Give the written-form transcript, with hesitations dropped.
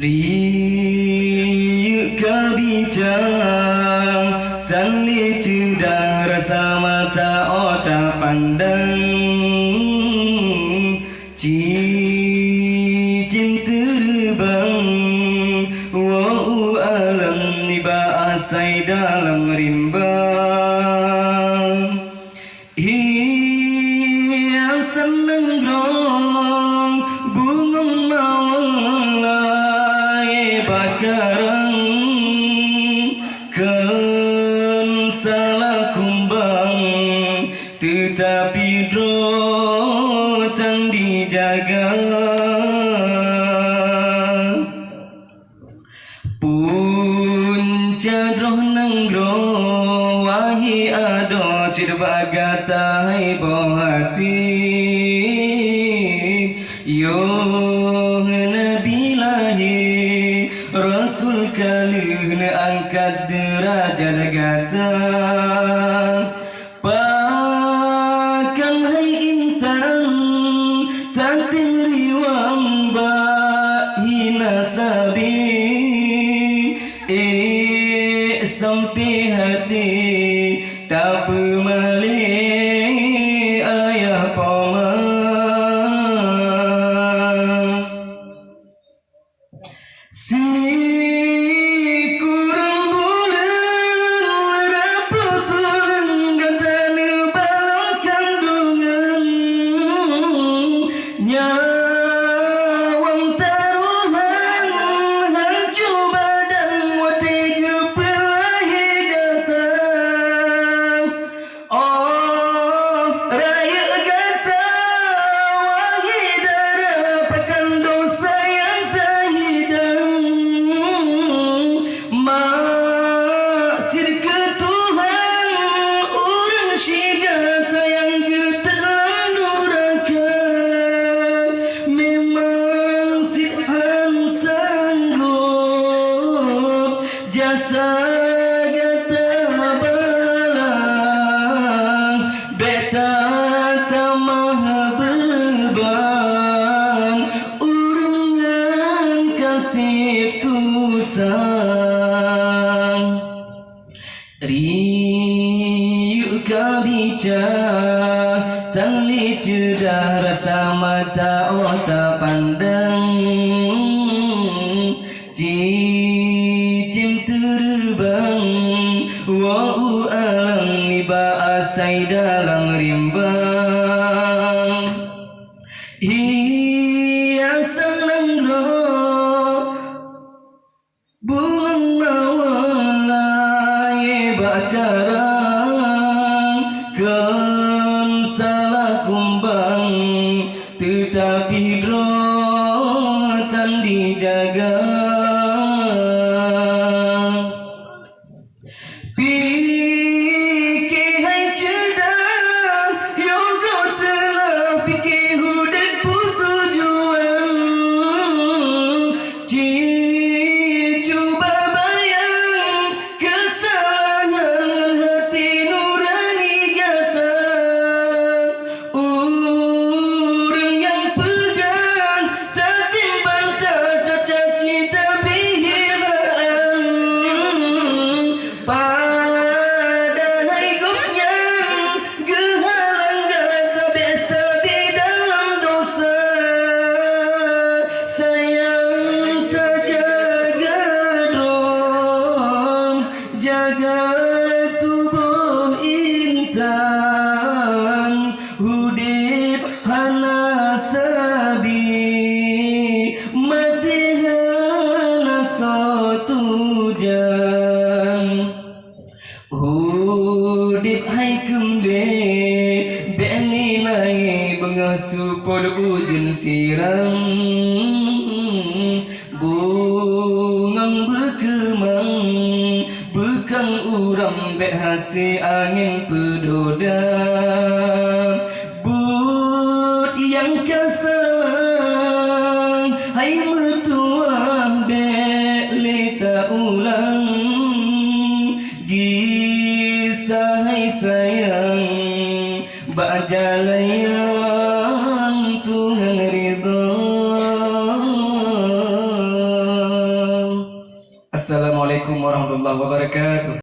Riuk kebincang Tali cedang rasa mata otak pandang Cicim terbang Wa'u alam niba asai dalam rimba Hiang seneng grong Bungong mawalai bakarang Kan salah kumbang Tetapi rotan dijaga Punca droh nanggroh Wahi ado cirbagatai boh hati Yo Nabi lahi Rasul kalih angkat derajat gata Pakan hai intan Tantim riwang bahina sabi Sampai hati tak bermalih ayah paman Si kurang bulan rapuh tulang gantana balang kandungan Nyawang taruhan hancur badan wati kepelahi gata Oh raya gata wahi darah pakan dosa yang tak hidang Maksir ke Tuhan orang syigata yang getelan duraka Memang Tuhan sanggup jasa gata balang Beta tamah beban urungan kasih susah Riuk kabica Tali cedah rasa mata otak pandang Cicim terbang Wa'u alam niba asai dalam rimbang Hiang senang roh Bunga mawalai bakarang Kan salah kumbang Tetapi rotan dijaga Fikir hai cedang Yo kau telah fikir hudat bertujuan Cuba bayang kesalahan hati nurani gata Orang yang pegang tak timbang tak caci tapi hilang Padahal gopnya gehalang gata biasa di dalam dosa Sayang tak jaga dong Jaga tubuh intan Hudip hana sabi Mati hana satu jam Hudip hai kembe Beni nai bengasuh pod ujun siram Bungang berkemang Bekang urang bek hasil angin pedodam But yang kasalang Hai mertua bek leta ulang Gisah hai sayang Bak jalan yang Tuhan ridha Assalamualaikum warahmatullahi wabarakatuh.